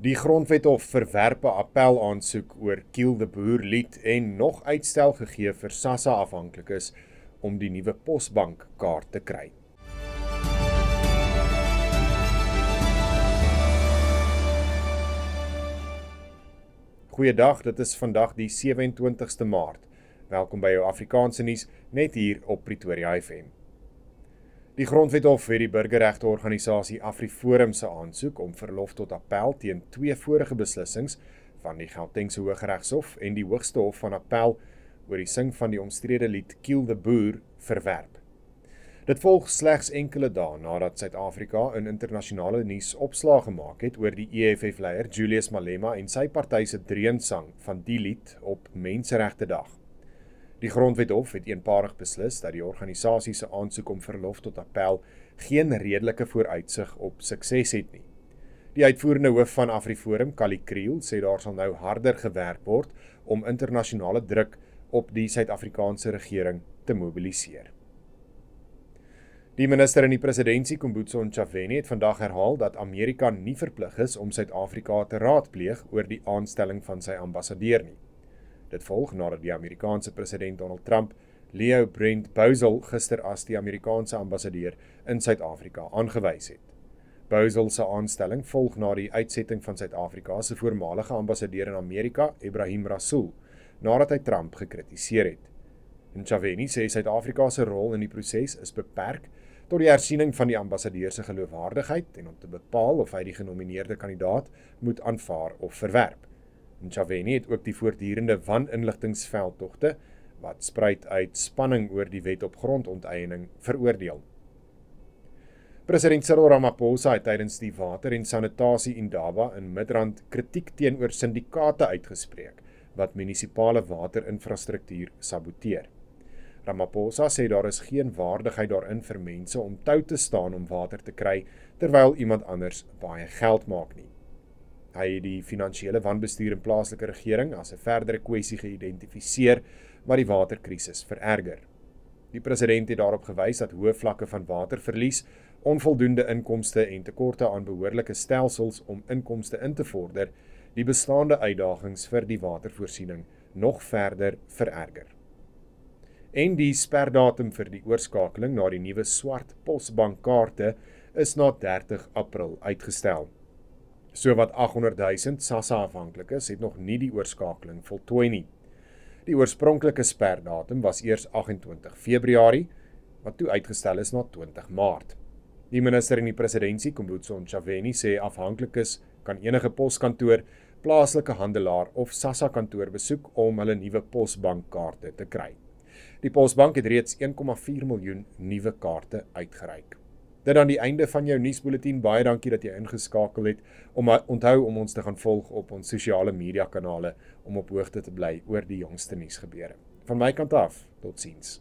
Die Grondwethof verwerp 'n appelaansoek oor Kill the Boer lied en nog uitstel gegee vir SASSA afhanklikes om die nuwe Posbank kaart te kry. Goeiedag, dit is vandag die 27ste Maart. Welkom by jou Afrikaanse nuus net hier op Pretoria FM. Die Grondwethof het die burgerregteorganisasie AfriForum se aansoek om verlof tot appel teen twee vorige beslissings van die Gautengse Hooggeregshof en die Hoogste Hof van Appel oor die sing van die omstrede lied Kill the Boer verwerp. Dit volg slegs enkele dae nadat Suid-Afrika in internasionale nuus opslag gemaak het oor die EFF-leier Julius Malema en sy party se dreunssang van die lied op Menseregte Dag. Die Grondwethof het eenparig beslis dat die organisasie se aansoek om verlof tot appel geen redelike vooruitsig op sukses het nie. Die uitvoerende hoof van AfriForum, Kali Kriel, sê daar sal nou harder gewerk word om internasionale druk op die Suid-Afrikaanse regering te mobiliseer. Die minister in die presidentskap, Kumbutso Ntshavheni, het vandag herhaal dat Amerika nie verplig is om Suid-Afrika te raadpleeg oor die aanstelling van sy ambassadeur nie. Dit volg nadat die Amerikaanse president Donald Trump Leo Brent Bozell gister as die Amerikaanse ambassadeur in Suid-Afrika aangewys het. Bozell se aanstelling volg na die uitsetting van Suid-Afrika se voormalige ambassadeur in Amerika, Ebrahim Rasool, nadat hy Trump gekritiseer het. Ntshavheni sê Suid-Afrika se rol in die proses is beperk tot die hersiening van die ambassadeur se geloofwaardigheid en om te bepaal of hy die genomineerde kandidaat moet aanvaar of verwerp. Ntshavheni het ook die voortdurende waninligtingsveldtogte wat spruit uit spanning oor die wet op grondonteiening veroordeel. President Cyril Ramaphosa het tydens die water- en sanitasie Indaba in Midrand kritiek teenoor syndikaate uitgespreek wat munisipale waterinfrastruktuur saboteer. Ramaphosa sê daar is geen waardigheid daarin vir mense om tou te staan om water te kry terwyl iemand anders baie geld maak nie. Hy het die finansiële wanbestuur in plaaslike regering as 'n verdere kwessie geïdentifiseer wat die waterkrisis vererger. Die president het daarop gewys dat hoë vlakke van waterverlies, onvoldoende inkomste en tekorte aan behoorlike stelsels om inkomste in te vorder, die bestaande uitdagings vir die watervoorsiening nog verder vererger. En die sperdatum vir die oorskakeling na die nuwe swart posbankkaarte is na 30 April uitgestel. Sowat 800,000 SASSA-afhanklikes het nog nie die oorskakeling voltooi nie. Die oorspronklike sperdatum was eers 28 Februarie, wat toe uitgestel is na 20 Maart. Die minister in die presidentskap, Kumbutso Ntshavheni, sê afhanklikes kan enige poskantoor, plaaslike handelaar of SASSA-kantoor besoek om hulle nuwe posbankkaarte te kry. Die Posbank het reeds 1,4 miljoen nuwe kaarte uitgereik. Dit aan die einde van jou nuusbulletin. Baie dankie dat jy ingeskakel het. Onthou om ons te gaan volg op ons sosiale media kanale om op hoogte te bly oor die jongste nuusgebeure. Van my kant af, totsiens.